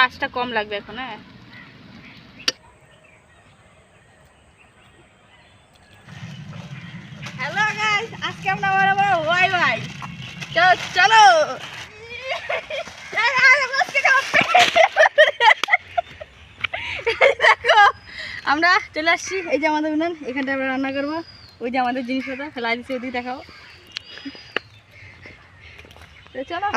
আঁচটা কম লাগবে এখন। হ্যাঁ হ্যালো গাইস, আজকে আমরা আবার ওয়াই ওয়াই চলো দেখো আমরা চলে আসছি। এই যে আমাদের উনান, এখানটা আমরা রান্না করবো। ওই যে আমাদের জিনিসপত্র ফেলা দিচ্ছি, ওদিকে দেখাও।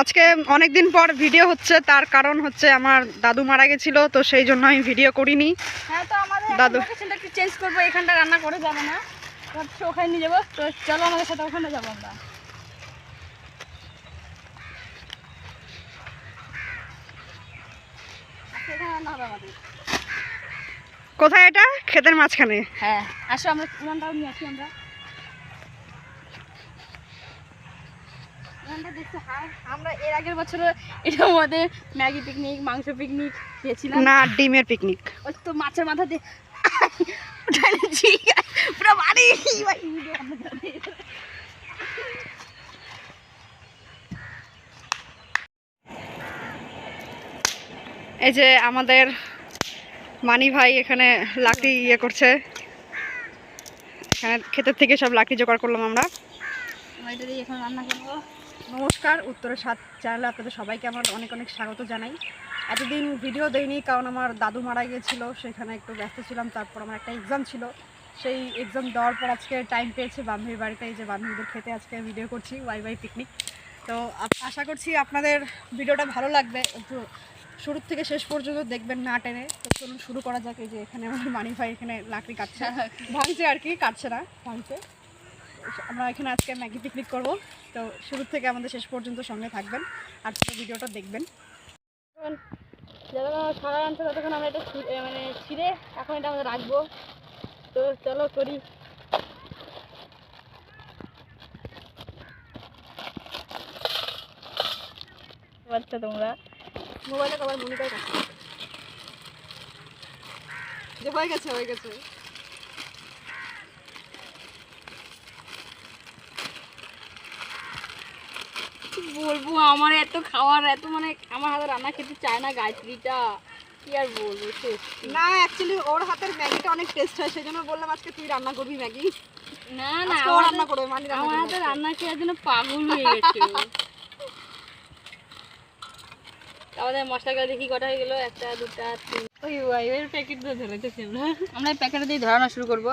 আজকে অনেকদিন পর ভিডিও হচ্ছে, তার কারণ হচ্ছে আমার দাদু মারা গেছিল, তো সেই জন্য আমি ভিডিও করিনি। হ্যাঁ, তো আমাদের দাদু লোকেশনটা একটু চেঞ্জ করবো, এখানটা রান্না করে যাবো না, ওখানে নিয়ে যাবো। তো চলো আমাদের সাথে ওখানে যাবো আমরা। কোথায় এটা? ক্ষেতের মাঝখানে। হ্যাঁ আসো, আমরা উনানটাও নিয়ে আসি। আমরা আমরা এর আগের বছর এটা আমাদের ম্যাগি পিকনিক, মাংস পিকনিক খেয়েছিলাম না, ডিমের পিকনিক। ওই তো মাছের মাথা দিয়ে পুরো বাড়ি। এই যে আমাদের মানি ভাই এখানে লাকড়ি ইয়ে করছে, এখানে ক্ষেতের থেকে সব লাকড়ি জোগাড় করলাম আমরা। এখন রান্না করবো। নমস্কার, উত্তরের স্বাদ চ্যানেলে আপনাদের সবাইকে আমার অনেক অনেক স্বাগত জানাই। এতদিন ভিডিও দেইনি কারণ আমার দাদু মারা গিয়েছিল, সেখানে একটু ব্যস্ত ছিলাম। তারপর আমার একটা এক্সাম ছিল, সেই এক্সাম দেওয়ার পর আজকে টাইম পেয়েছি বান্ধবীর বাড়িতে। এই যে বান্ধবীদের খেতে আজকে ভিডিও করছি, ওয়াই ওয়াই পিকনিক। তো আশা করছি আপনাদের ভিডিওটা ভালো লাগবে, একটু শুরু থেকে শেষ পর্যন্ত দেখবেন না টেনে। তো চলুন শুরু করা যাক। এই যে এখানে আমার মানি ভাই এখানে লাকড়ি কাটছে, ভাঙছে আর কি, কাটছে না, ভাঙছে। আমরা এখানে আজকে ম্যাগি পিকনিক করব, তো শুরু থেকে আমাদের শেষ পর্যন্ত সঙ্গে থাকবেন আর পুরো ভিডিওটা দেখবেন। যতক্ষণ খাবার আনছে ততক্ষণ আমরা এটা মানে ছিঁড়ে এখন এটা আমরা রাখবো। তো চলো করি। আচ্ছা তোমরা মোবাইলে কবার মনে করে কাছে যে হয়ে গেছে, হয়ে গেছে। বলবো আমার এত খাওয়ার এত মানে আমার হাতে রান্না খেতে চায় না গায়ত্রীটা, কি আর বলবো। না অ্যাকচুয়ালি ওর হাতের ম্যাগিটা অনেক টেস্ট হয়, সেই জন্য বললাম আজকে তুই রান্না করবি ম্যাগি। না না, ও রান্না করবে, মানে আমার হাতে রান্না খেয়ে যেন পাগল হয়ে গেছে। আমাদের মশলাগুলো দেখি কটা হয়ে গেলো, একটা দুটা তিন। ওই ওয়াইয়ের প্যাকেট দিয়ে ধরেছি আমরা এই প্যাকেটটা দিয়ে ধরানো শুরু করবো।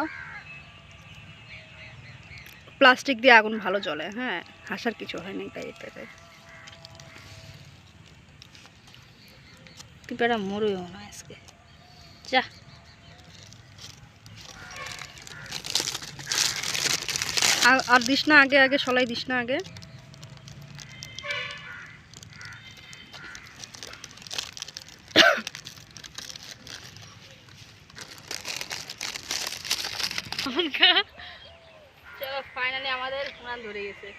প্লাস্টিক দিয়ে আগুন ভালো জ্বলে। হ্যাঁ, হাসার কিছু হয় নাই, তাই এটাতে পিঁপড়া মরেও না আজকে। যা আর দিস না আগে, আগে সলাই দিস না আগে। চলো ফাইনালি আমাদের উনান ধরে গেছে।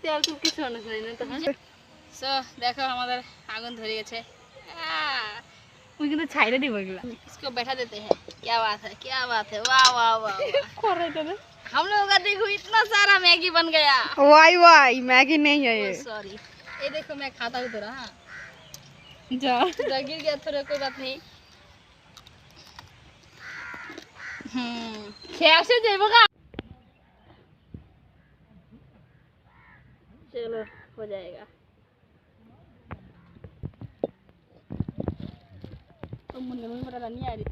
তেল খুব কিছু অনুযায়ী না তো। সো দেখো আমাদের আগুন ধরে গেছে, আমি কিন্তু ছাইড়ে দিব এগুলা। इसको बैठा देते हैं। क्या बात है, क्या बात है, वाह वाह वाह। हम लोगों का देखो इतना सारा मैगी बन गया। वाई वाई मैगी नहीं है ये, सॉरी। ये देखो मैं खाता हूँ थोड़ा। हाँ जा गिर गया थोड़ा, कोई बात नहीं। कैसे देगा। चलो हो जाएगा। तो मुन्ने मुन्ने बड़ा नहीं आ रही।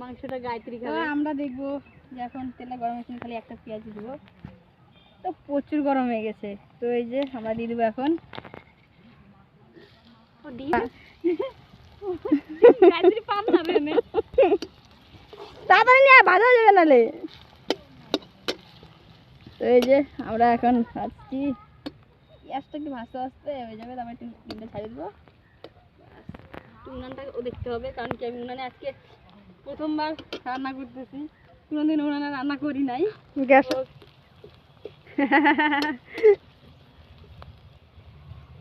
মাংসটা গায়ত্রী খাবে। আমরা দেখবো যে এখন তেলটা গরম হয়েছে, খালি একটা পেঁয়াজ দিব। তো প্রচুর গরম হয়ে গেছে, তো এই যে আমরা দিয়ে দেবো এখন। তাড়াতাড়ি নিয়ে ভাজা যাবে নালে। তো এই যে আমরা এখন ভাজছি, পেঁয়াজটা একটু ভাজতে ভাজতে হয়ে যাবে, তারপর একটু ডিমটা ছাড়িয়ে দেবো। উনানটা দেখতে হবে, কারণ কি আমি উনানে আজকে প্রথমবার রান্না করতেছি, কোনোদিন উনানে রান্না করি নাই। গ্যাস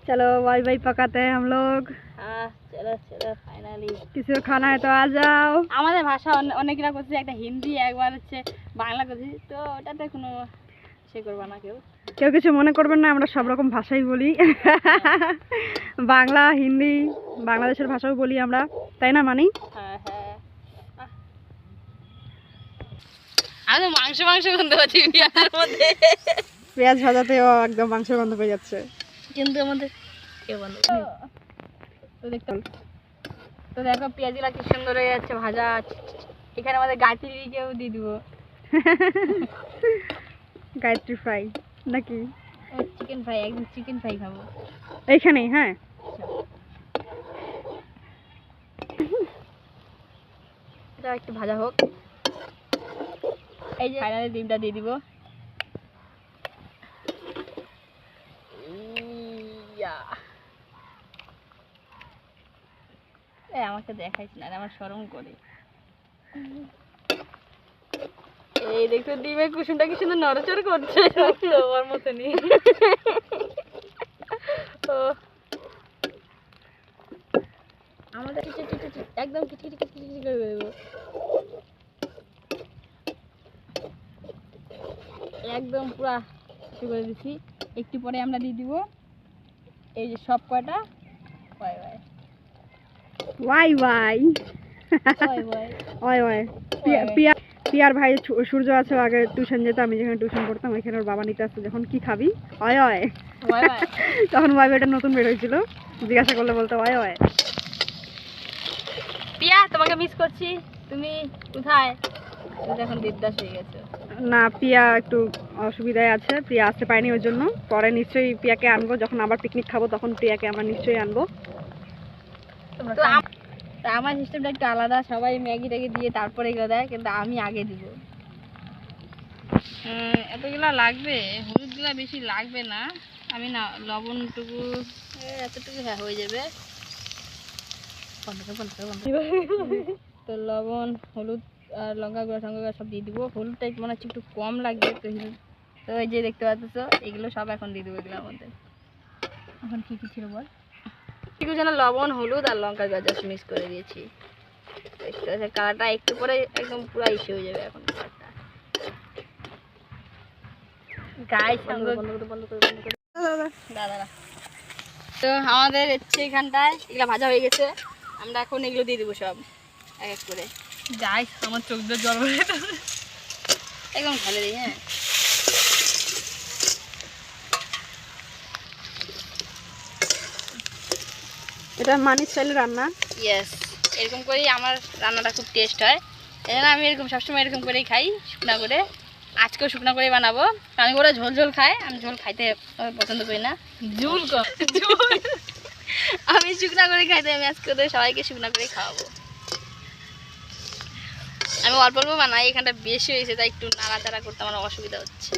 चलो वाई वाई पकाते हैं हम लोग। हाँ চলো চলো ফাইনালি কিছু খানা है तो आ जाओ। আমাদের ভাষা অনেকরা করছে, একটা হিন্দি একবার হচ্ছে বাংলা করছি, তো ওটাতে কোনো সে করবা না কেউ। কেউ কিছু মনে করবেন না, আমরা সব রকম ভাষাই বলি, বাংলা হিন্দি বাংলাদেশের ভাষাও বলি আমরা, তাই না মানি? হ্যাঁ হ্যাঁ। আমি মাংস মাংস গন্ধ পাচ্ছি পেঁয়াজের মধ্যে, পেঁয়াজ ভাজাতেও একদম মাংসের গন্ধ পেয়ে যাচ্ছে, কিন্তু আমাদের কেউ বন্ধ তো দেখতে। তো দেখো পেঁয়াজগুলা কি সুন্দর হয়ে যাচ্ছে ভাজা। এখানে আমাদের গায়ত্রীকেও দিয়ে দিব, গায়ত্রী ফ্রাই নাকি চিকেন ফ্রাই, একদম চিকেন ফ্রাই খাবো এইখানেই। হ্যাঁ এটা একটু ভাজা হোক। এই যে ফাইনালি ডিমটা দিয়ে দিব। আমাকে দেখাইছ না, আমার শরম করে। এই দেখো ডিমের কুসুমটা কি সুন্দর নড়চড় করছে, ওর মতনই। আমাদের একদম কিটকিটি কিটকিটি করে দেবো, একদম পুরা কিছু করে দিচ্ছি। একটু পরে আমরা দিয়ে দিব এই যে সব কয়টা ওয়াই ওয়াই ওয়াই ওয়াই ওয়াই ওয়াই ওয়াই ওয়াই। পিয়ার ভাই সূর্য আছে, আগে টিউশন যেত, আমি যেখানে টিউশন করতাম ওইখানে ওর বাবা নিতে আসতো, যখন কি খাবি ওয় ওয়, তখন ওয়াই ওয়াইটা নতুন বের হয়েছিল, জিজ্ঞাসা করলে বলতো ওয় ওয়। পিয়া তোমাকে মিস করছি, তুমি কোথায়? তুমি এখন বিদ্যাস হয়ে গেছো। না, পিয়া একটু অসুবিধায় আছে, পিয়া আসতে পারেনি, ওর জন্য পরে নিশ্চয়ই পিয়াকে আনবো, যখন আবার পিকনিক খাবো তখন পিয়াকে আমরা নিশ্চয়ই আনবো। তো আমার সিস্টেমটা একটু আলাদা, সবাই ম্যাগি ট্যাগি দিয়ে তারপরে এগুলো দেয়, কিন্তু আমি আগে দিব। এতগুলা লাগবে, হলুদগুলা বেশি লাগবে না, আমি না লবণটুকু এতটুকু হ্যাঁ হয়ে যাবে। তো লবণ হলুদ আর লঙ্কা গুঁড়া টঙ্কা গুঁড়া সব দিয়ে দিব। হলুদটা মনে হচ্ছে একটু কম লাগবে, তো এই যে দেখতে পাচ্ছ এগুলো সব এখন দিয়ে দেবো এগুলোর মধ্যে। এখন কী কী ছিল বল? একটু যেন লবণ হলুদ আর লঙ্কা গুঁড়া জাস্ট মিক্স করে দিয়েছি, দেখতে পাচ্ছি কালারটা একটু পরে একদম পুরো ইসে হয়ে যাবে। এখন গাইস দাদা, তো আমাদের হচ্ছে এখানটায় এগুলো ভাজা হয়ে গেছে, আমরা এখন এগুলো দিয়ে দেবো সব এক এক করে। গাইস আমার চোখ দিয়ে জল বের হচ্ছে, একদম ঢালে দিই। হ্যাঁ এটা মানি স্টাইলের রান্না। ইয়েস, এরকম করেই আমার রান্নাটা খুব টেস্ট হয়, এই জন্য আমি এরকম সবসময় এরকম করেই খাই, শুকনা করে। আজকেও শুকনা করেই বানাবো, আমি ওরা ঝোল ঝোল খায়, আমি ঝোল খাইতে পছন্দ করি না। ঝোল আমি শুকনা করে খাইতে, আমি আজকে ওদের সবাইকে শুকনা করেই খাওয়াবো। আমি অল্প অল্প বানাই, এখানটা বেশি হয়েছে তাই একটু নাড়াচাড়া করতে আমার অসুবিধা হচ্ছে।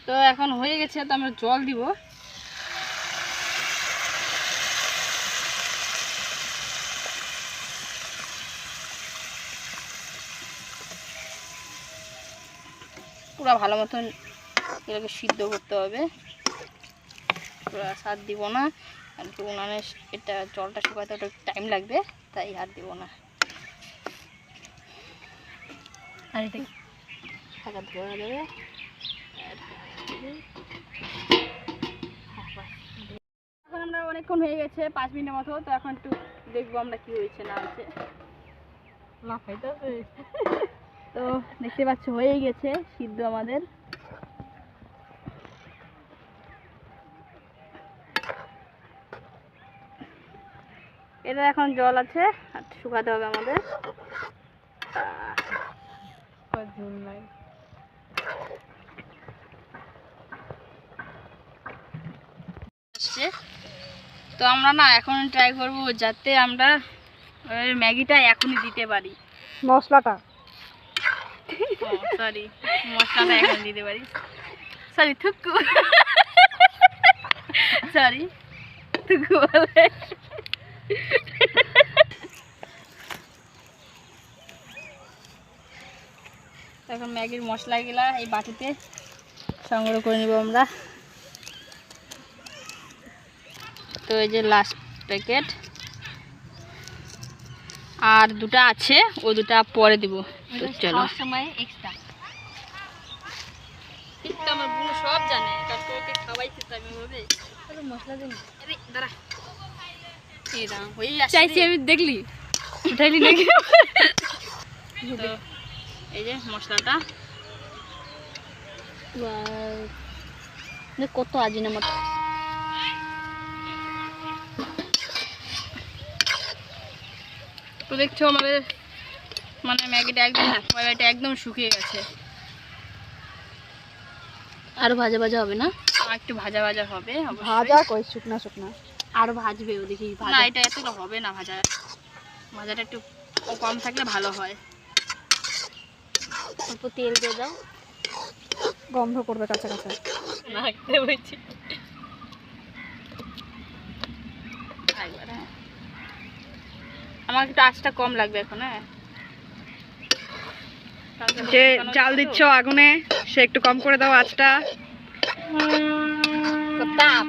তো এখন হয়ে গেছে, তো আমরা জল দিব। পুরো ভালো মতন এটাকে সিদ্ধ করতে হবে, পুরো সার দিব না, কারণ কি উনানে এটা জলটা শুকাতে ওটা টাইম লাগবে, তাই আর দিব না। আর এটা ঢাকা ধোয়া যাবে। এখন আমরা অনেকক্ষণ হয়ে গেছে, 5 মিনিটের মতো, তো এখন একটু দেখবো আমরা কি হয়েছে না হয়েছে। তো দেখতে পাচ্ছ হয়েই গেছে সিদ্ধ আমাদের। এটা এখন জল আছে, আর শুকাতে হবে আমাদের। তো আমরা না এখন ট্রাই করবো যাতে আমরা ম্যাগিটা এখনই দিতে পারি, মশলাটা সরি মশলাটা এখন দিতে পারি, সরি থুকু, সরি থুকু বলে। এখন ম্যাগির মশলাগুলা এই বাটিতে সংগ্রহ করে নেব আমরা। তো এই যে লাস্ট প্যাকেট, আর দুটা আছে, ও দুটা পরে দিব। তো চলো, সময় এক্সট্রা কিন্তু আমার বোন সব জানে, তারপর ওকে খাওয়াইতে আমি বলবে মশলা দিন। আরে দাঁড়া, এই দাঁড়া হয়ে আসছে চাইছি আমি, দেখলি উঠাইলি নাকি? তো এই যে মশলাটা, কত আজিনামোটো। তো দেখছো আমাদের মানে ম্যাগিটা একদম কড়াইটা একদম শুকিয়ে গেছে। আরো ভাজা ভাজা হবে না? আর একটু ভাজা ভাজা হবে অবশ্যই। ভাজা কই, শুকনা শুকনা। আরো ভাজবে ওদিকে না ভাজা। এটা এতটা হবে না ভাজা, ভাজাটা একটু কম থাকলে ভালো হয়। অল্প তেল দিয়ে দাও। গন্ধ করবে কাঁচা কাঁচা। নাকতে বইছি। আমার একটু আঁচটা কম লাগবে এখন। হ্যাঁ, যে জাল দিচ্ছ আগুনে, সে একটু কম করে দাও আঁচটা। তাপ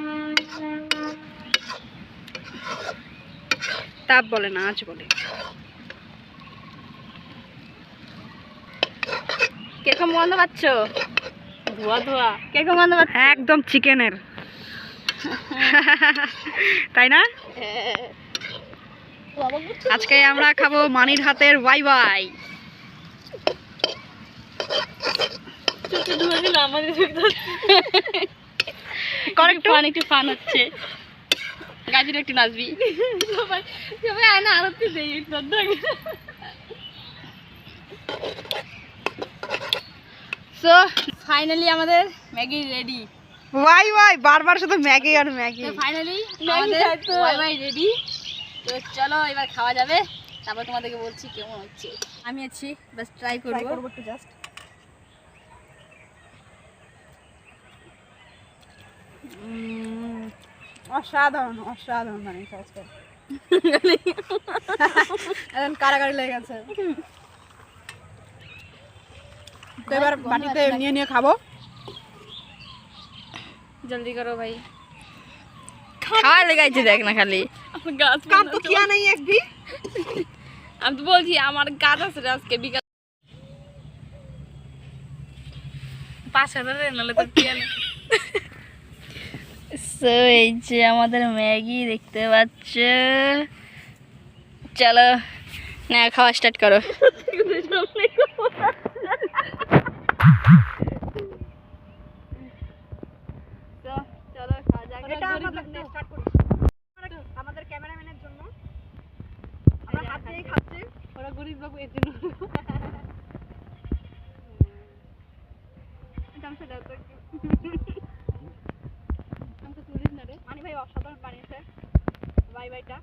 তাপ বলে না, আঁচ বলে। কিরকম গন্ধ পাচ্ছ? ধোয়া ধোয়া। কিরকম গন্ধ পাচ্ছ? একদম চিকেনের, তাই না? আজকে আমরা খাবো মানির হাতের ওয়াই ওয়াই। একটু ফান হচ্ছে, গাজর একটু নাচবি। সবাই আয়না আরতি দেই। সো ফাইনালি আমাদের ম্যাগি রেডি। ওয়াই ওয়াই, বারবার শুধু ম্যাগি আর ম্যাগি। ফাইনালি ম্যাগি আমাদের খাই তো। ওয়াই রেডি। তো চলো এবার খাওয়া যাবে, তারপর তোমাদেরকে বলছি কেমন হচ্ছে। আমি আছি, বাস ট্রাই ট্রাই করবো। করবো একটু জাস্ট। অসাধারণ অসাধারণ বানিয়েছে আজকে। এখন কারাগারি লেগে গেছে। তো এবার বাটিতে নিয়ে নিয়ে খাবো। জলদি করো ভাই, খাওয়া লেগাইছে দেখ না খালি। গাছ কাম তো কিয়া নাই এক भी। আমি তো বলছি আমার গাছ আছে আজকে বিকাল 5,000 নালে তো কিয়া নেই। সো এই যে আমাদের ম্যাগি দেখতে পাচ্ছ। চলো না খাওয়া স্টার্ট করো। চলো খাওয়া যাক। এটা আমাদের ক্যামেরাম্যানের জন্য, আমরা হাত দিয়েই খাচ্ছি। ওরা গরিব বাবু এর জন্য। মানি ভাই অসাধারণ বানিয়েছে ওয়াই ওয়াইটা।